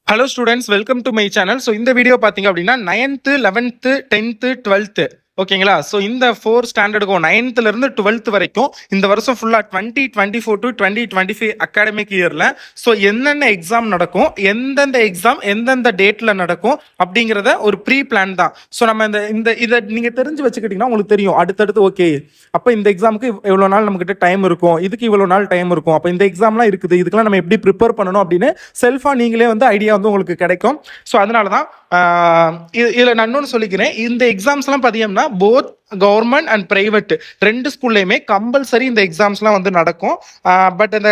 Hello students, welcome to my channel. So இந்த video பார்த்தீங்க அப்படின்னா 9th 11th 10th 12th ஓகேங்களா. ஸோ இந்த 4 ஸ்டாண்டர்டுக்கும் 9th இருந்து 12th வரைக்கும் இந்த வருஷம் ஃபுல்லாக 2024 to 2025 அகாடமிக் இயரில் ஸோ என்னென்ன எக்ஸாம் நடக்கும், எந்தெந்த எக்ஸாம் எந்தெந்த டேட்டில் நடக்கும் அப்படிங்கிறத ஒரு ப்ரீ பிளான் தான். ஸோ நம்ம இதை நீங்கள் தெரிஞ்சு வச்சுக்கிட்டிங்கன்னா உங்களுக்கு தெரியும் அடுத்தடுத்து. ஓகே, அப்போ இந்த எக்ஸாமுக்கு இவ்வளோ நாள் நம்மக்கிட்ட டைம் இருக்கும், இதுக்கு இவ்வளோ நாள் டைம் இருக்கும், அப்போ இந்த எக்ஸாம்லாம் இருக்குது, இதுக்கெல்லாம் நம்ம எப்படி ப்ரிப்பேர் பண்ணணும் அப்படின்னு செல்ஃபாக நீங்களே வந்து ஐடியா வந்து உங்களுக்கு கிடைக்கும். ஸோ அதனால தான் இதில் நான் இன்னொன்று சொல்லிக்கிறேன். இந்த எக்ஸாம்ஸ்லாம் பார்த்தீங்கன்னா போத் கவர்மெண்ட் அண்ட் பிரைவேட் ரெண்டு ஸ்கூல்லையுமே கம்பல்சரி இந்த எக்ஸாம்ஸ்லாம் வந்து நடக்கும். பட் இந்த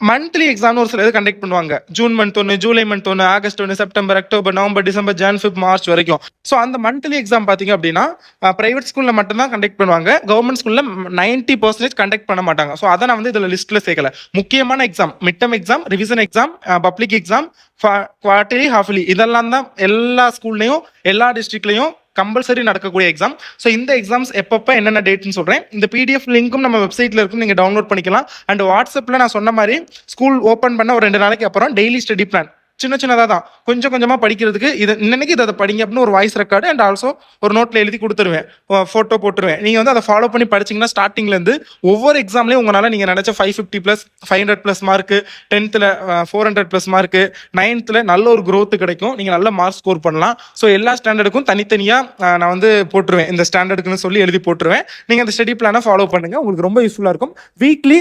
மந்த்லி எக்ஸாம் ஒரு சில இது கண்டக்ட் பண்ணுவாங்க. ஜூன் மந்த் ஒன்று, ஜூலை மந்த் ஒன்று, ஆகஸ்ட் ஒன்று, September, October, November, December, Jan, Feb, March வரைக்கும். ஸோ அந்த மந்த்லி எக்ஸாம் பார்த்தீங்க அப்படின்னா பிரைவேட் ஸ்கூலில் மட்டும்தான் கண்டக்ட் பண்ணுவாங்க. கவர்மெண்ட் ஸ்கூலில் 90% கண்டக்ட் பண்ண மாட்டாங்க. ஸோ அதை நான் வந்து இதில் லிஸ்ட்டில் சேர்க்கல. முக்கியமான exam midterm exam, revision exam, public exam, quarterly, halfly இதெல்லாம் தான் எல்லா ஸ்கூல்லையும் எல்லா டிஸ்ட்ரிக்ட்லையும் கம்பல்சரி நடக்கக்கூடிய எக்ஸாம். ஸோ இந்த எக்ஸாம்ஸ் எப்பப்போ என்னென்ன டேட்னு சொல்கிறேன். இந்த பிடிஎஃப் லிங்க்கும் நம்ம வெப்சைட்டில் இருக்கும், நீங்கள் டவுன்லோட் பண்ணிக்கலாம். அண்ட் வாட்ஸ்அப்பில் நான் சொன்ன மாதிரி ஸ்கூல் ஓப்பன் பண்ண ஒரு 2 நாளைக்கு அப்புறம் டெய்லி ஸ்டடி பிளான் சின்னதாக தான் கொஞ்சம் கொஞ்சமாக படிக்கிறதுக்கு இன்னைக்கு இதை படிங்க அப்படின்னு ஒரு வாய்ஸ் ரெக்கார்டு அண்ட் ஆல்சோ ஒரு நோட்டில் எழுதி கொடுத்துருவேன், ஃபோட்டோ போட்டுருவேன். நீங்கள் வந்து அதை ஃபாலோ பண்ணி படிச்சிங்கன்னா ஸ்டார்டிங்லேருந்து ஒவ்வொரு எக்ஸாம்லேயும் உங்களால் நீங்கள் நினச்ச 550+, 500+ மார்க்கு, 10th 400+ மார்க்கு, 9th நல்ல ஒரு growth கிடைக்கும். நீங்கள் நல்ல மார்க் ஸ்கோர் பண்ணலாம். ஸோ எல்லா ஸ்டாண்டர்டுக்கும் தனித்தனியாக நான் வந்து போட்டுருவேன், இந்த ஸ்டாண்டர்டுக்குன்னு சொல்லி எழுதி போட்டுருவேன். நீங்கள் அந்த ஸ்டடி பிளானை ஃபாலோ பண்ணுங்கள், உங்களுக்கு ரொம்ப யூஸ்ஃபுல்லாக இருக்கும். வீக்லி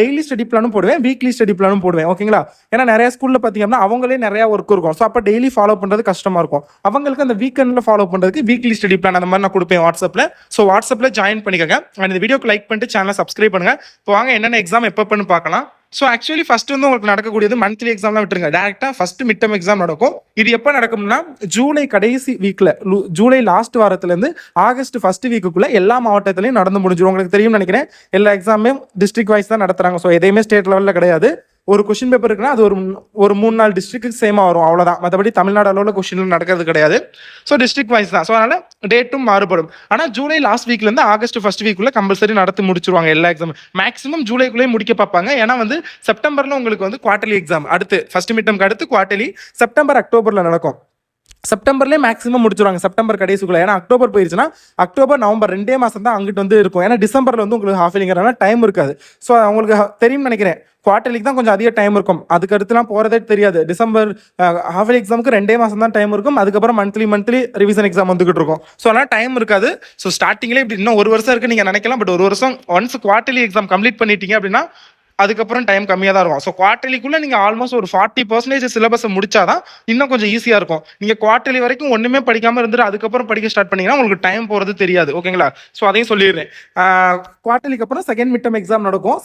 டெய்லி ஸ்டடி பிளானும் போடுவேன், வீக்லி ஸ்டடி பிளானும் போடுவேன். ஓகேங்களா. ஏன்னா நிறைய ஸ்கூலில் பார்த்தீங்கன்னா அவங்களே நிறைய ஒர்க் இருக்கும். ஸோ அப்போ டெய்லி ஃபாலோ பண்ணுறது கஷ்டமா இருக்கும். அவங்களுக்கு அந்த வீக்கெண்டில் ஃபாலோ பண்ணுறதுக்கு வீக்லி ஸ்டடி பிளான் அந்த மாதிரி நான் கொடுப்பேன் வாட்ஸ்அப்பில். ஸோ வாட்ஸ்அப்பில் ஜாயின் பண்ணிக்கோங்க. அண்ட் இந்த வீடியோக்கு லைக் பண்ணிட்டு சேனலை சப்ஸ்கிரைப் பண்ணுங்க. இப்போ வாங்க என்னென்ன எக்ஸாம் எப்போன்னு பார்க்கலாம். ஸோ ஆக்சுவலி ஃபர்ஸ்ட் வந்து உங்களுக்கு நடக்கக்கூடியது மந்த்லி எக்ஸாம்லாம் விட்டுருங்க, டேரெக்டாக ஃபர்ஸ்ட் மிட்டம் எக்ஸாம் நடக்கும். இது எப்போ நடக்கும்னா ஜூலை கடைசி வீக்கில், ஜூலை லாஸ்ட் வாரத்துலேருந்து ஆகஸ்ட் ஃபர்ஸ்ட் வீக்குக்குள்ள எல்லா மாவட்டத்திலையும் நடந்து முடிஞ்சிடும். உங்களுக்கு தெரியும்னு நினைக்கிறேன், எல்லா எக்ஸாமே டிஸ்ட்ரிக்ட் வைஸ் தான் நடத்துறாங்க. ஸோ எதையுமே ஸ்டேட் லெவலில் கிடையாது. ஒரு கொஸ்டின் பேப்பர் இருக்குன்னா அது ஒரு 3-4 டிஸ்ட்ரிக்ட் சேமாக வரும், அவ்வளோதான். மற்றபடி தமிழ்நாடு அளவில் கொஸ்டின் நடக்கிறது கிடையாது. ஸோ டிஸ்ட்ரிக்ட் வைஸ் தான். ஸோ அதனால் டேட்டும் மாறுபடும். ஆனால் ஜூலை லாஸ்ட் வீக்லேருந்து ஆகஸ்ட் ஃபர்ஸ்ட் வீக்குள்ள கம்பல்சரி நடத்தி முடிச்சிருவாங்க எல்லா எக்ஸாம். மேக்ஸிமம் ஜூலைக்குள்ளேயே முடிக்க பார்ப்பாங்க. ஏன்னா வந்து செப்டம்பரில் உங்களுக்கு வந்து குவார்டர்லி எக்ஸாம், அடுத்து ஃபர்ஸ்ட் மிட்டம்க்கு அடுத்து குவார்டர்லி செப்டம்பர் அக்டோபரில் நடக்கும். செப்டம்பர்லேயே மேக்ஸிமம் முடிச்சிருவாங்க, செப்டம்பர் கடைசிக்குள்ள. ஏன்னா அக்டோபர் போயிருச்சுன்னா அக்டோபர் நவம்பர் 2 மாதம் தான் அங்கிட்டு வந்து இருக்கும். ஏன்னா டிசம்பரில் வந்து உங்களுக்கு ஹாஃப்லிங்கிறனால டைம் இருக்காது. ஸோ உங்களுக்கு தெரியும்னு நினைக்கிறேன், குவார்டர்லிக்கு தான் கொஞ்சம் அதிக டைம் இருக்கும். அதுக்கு அடுத்துலாம் போகிறதே தெரியாது. டிசம்பர் ஹாஃப்லி எக்ஸாமுக்கு 2 மாதம் தான் டைம் இருக்கும். அதுக்கப்புறம் மந்த்லி ரிவிஷன் எக்ஸாம் வந்துகிட்டு இருக்கும். ஸோ அதனால் டைம் இருக்காது. ஸோ ஸ்டார்டிங்லேயே இப்படி இன்னும் ஒரு வருஷம் இருக்குது நீங்கள் நினைக்கலாம். பட் ஒரு வருஷம் ஒன்ஸ் குவார்டர்லி எக்ஸாம் கம்ப்ளீட் பண்ணிட்டீங்க அப்படின்னா அதுக்கப்புறம் டைம் கம்மியாக தான் இருக்கும். ஸோ குவார்டர்லிக்குள்ளே நீங்கள் ஆல்மோஸ்ட் ஒரு 40% சிலபஸை முடிச்சாதான் இன்னும் கொஞ்சம் ஈஸியாக இருக்கும். நீங்கள் குவார்டர்லி வரைக்கும் ஒன்றுமே படிக்காமல் இருந்துட்டு அதுக்கப்புறம் படிக்க ஸ்டார்ட் பண்ணிங்கன்னா உங்களுக்கு டைம் போகிறது தெரியாது. ஓகேங்களா. ஸோ அதையும் சொல்லிடுறேன். குவார்டர்லிக்கு அப்புறம் செகண்ட் மிட்டம் எக்ஸாம் நடக்கும்.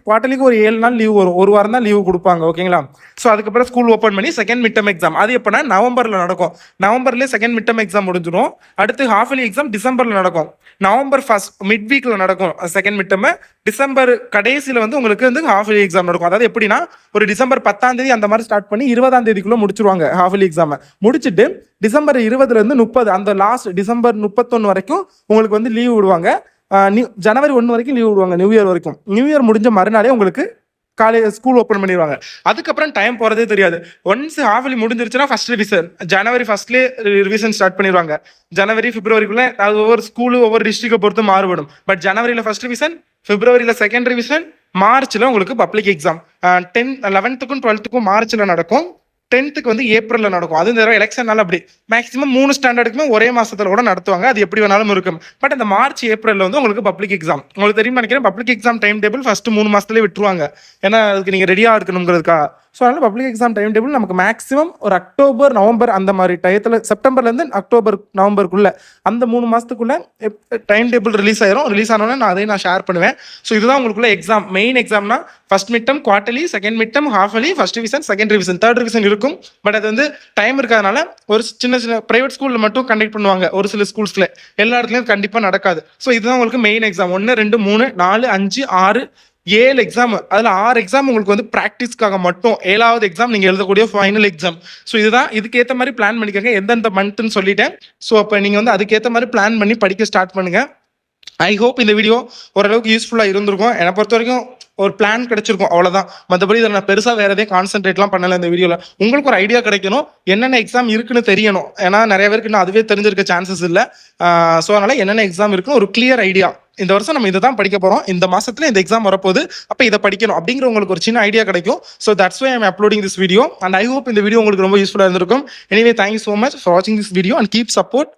குவார்டர்லிக்கு ஒரு 7 நாள் லீவ் வரும், ஒரு வாரம் தான் லீவு கொடுப்பாங்க. ஓகேங்களா. ஸோ அதுக்கப்புறம் ஸ்கூல் ஓப்பன் பண்ணி செகண்ட் மிட்டம் எக்ஸாம் அது எப்போனா நவம்பரில் நடக்கும். நவம்பர்லேயே செகண்ட் மிட்டம் எக்ஸாம் முடிஞ்சிடும். அடுத்து ஹாஃப்லி எக்ஸாம் டிசம்பரில் நடக்கும். நவம்பர் ஃபர்ஸ்ட் மிட் வீக்கில் நடக்கும் செகண்ட் மிட்டம். டிசம்பர் கடைசியில் வந்து உங்களுக்கு வந்து ஹாஃப்லி எக்ஸாம் நடக்கும். அதாவது எப்படின்னா ஒரு டிசம்பர் 10ஆம் தேதி அந்த மாதிரி ஸ்டார்ட் பண்ணி 20ஆம் தேதிக்குள்ள முடிச்சிருவாங்க ஹாஃப்லி எக்ஸாம். முடிச்சுட்டு டிசம்பர் 20லேருந்து 30 அந்த லாஸ்ட் டிசம்பர் 31 வரைக்கும் உங்களுக்கு வந்து லீவ் விடுவாங்க. ஜனவரி 1 வரைக்கும் லீவ் விடுவாங்க, நியூ இயர் வரைக்கும். நியூ இயர் முடிஞ்ச மறுநாளே உங்களுக்கு காலேஜ் ஸ்கூல் ஓப்பன் பண்ணிடுவாங்க. அதுக்கப்புறம் டைம் போகிறதே தெரியாது. ஒன்ஸ் ஹாஃப்லி முடிஞ்சிருச்சுன்னா ஃபர்ஸ்ட் ரிவிஷன் ஜனவரி ஃபர்ஸ்ட்லேயே ரிவிஷன் ஸ்டார்ட் பண்ணிடுவாங்க. ஜனவரி பிப்ரவரிக்குள்ள அது ஒவ்வொரு ஸ்கூலு ஒவ்வொரு டிஸ்ட்ரிக்டை பொறுத்து மாறுபடும். பட் ஜனவரியில் ஃபர்ஸ்ட் ரிவிஷன், பிப்ரவரியில் செகண்ட் ரிவிஷன், மார்ச்சில் உங்களுக்கு பப்ளிக் எக்ஸாம். 11th 12th மார்ச்சில் நடக்கும். 10th வந்து ஏப்ரலில் நடக்கும். அது இந்த தடவை எலெக்ஷனால அப்படி மேக்ஸிமம் 3 ஸ்டாண்டர்டுக்குமே ஒரே மாசத்துல கூட நடத்துவாங்க. அது எப்படி வேணாலும் இருக்கும். பட் அந்த மார்ச் ஏப்ரலில் வந்து உங்களுக்கு பப்ளிக் எக்ஸாம். உங்களுக்கு தெரியும் நினைக்கிறேன், public exam time table first 3 மாசத்துலேயே விட்டுருவாங்க. ஏன்னா அதுக்கு நீங்கள் ரெடியாக இருக்கணுங்கிறதுக்காக. ஸோ அதனால் பப்ளிக் எக்ஸாம் டைம் டேபிள் நமக்கு மேக்ஸிமம் ஒரு அக்டோபர் நவம்பர் அந்த மாதிரி டயத்தில், செப்டம்பர்லேருந்து அக்டோபர் நவம்பருக்குள்ள அந்த 3 மாதத்துக்குள்ள டைம் டேபிள் ரிலீஸ் ஆயிரும். ரிலீஸ் ஆனோடனே நான் ஷேர் பண்ணுவேன். ஸோ இதுதான் உங்களுக்குள்ள எக்ஸாம். மெயின் எக்ஸாம்னா first midterm, quarterly, second midterm, halfly, first revision, second revision, third revision இருக்கும். பட் அது வந்து டைம் இருக்கிறதுனால ஒரு சின்ன பிரைவேட் ஸ்கூலில் மட்டும் கண்டக்ட் பண்ணுவாங்க. ஒரு சில ஸ்கூல்ஸில் எல்லா இடத்துலையும் கண்டிப்பாக நடக்காது. ஸோ இதுதான் உங்களுக்கு மெயின் எக்ஸாம். 1 2 3 4 5 6 7 எக்ஸாம். அதில் 6 எக்ஸாம் உங்களுக்கு வந்து ப்ராக்டிஸ்க்காக மட்டும். 7வது எக்ஸாம் நீங்கள் எழுதக்கூடிய ஃபைனல் எக்ஸாம். ஸோ இதுதான், இதுக்கேற்ற மாதிரி பிளான் பண்ணிக்கோங்க. எந்தெந்த மந்த்னு சொல்லிட்டேன். ஸோ அப்போ நீங்கள் வந்து அதுக்கேற்ற மாதிரி பிளான் பண்ணி படிக்க ஸ்டார்ட் பண்ணுங்க. ஐ ஹோப் இந்த வீடியோ ஓரளவுக்கு யூஸ்ஃபுல்லாக இருந்திருக்கும். என்னை பொறுத்த வரைக்கும் ஒரு பிளான் கிடைச்சிருக்கும், அவ்வளோதான். மற்றபடி இதில் நான் பெருசாக வேறு எதையும் கான்சென்ட்ரேட்லாம் பண்ணலை இந்த வீடியோவில். உங்களுக்கு ஒரு ஐடியா கிடைக்கணும், என்னென்ன எக்ஸாம் இருக்குன்னு தெரியணும். ஏன்னா நிறைய பேருக்கு இன்னும் அதுவே தெரிஞ்சிருக்க சான்சஸ் இல்லை. ஸோ அதனால் என்னென்ன எக்ஸாம் இருக்குன்னு ஒரு கிளியர் ஐடியா, இந்த வருஷம் நம்ம இதை தான் படிக்க போகிறோம், இந்த மாதத்துல இந்த எக்ஸாம் வரப்போகுது, அப்போ இதை படிக்கணும் அப்படிங்கிற உங்களுக்கு ஒரு சின்ன ஐடியா கிடைக்கும். So that's why I'm uploading this video and I hope இந்த வீடியோ உங்களுக்கு ரொம்ப யூஸ்ஃபுல்லாக இருந்திருக்கும். Anyway thank you so much for வாட்சிங் this video and keep support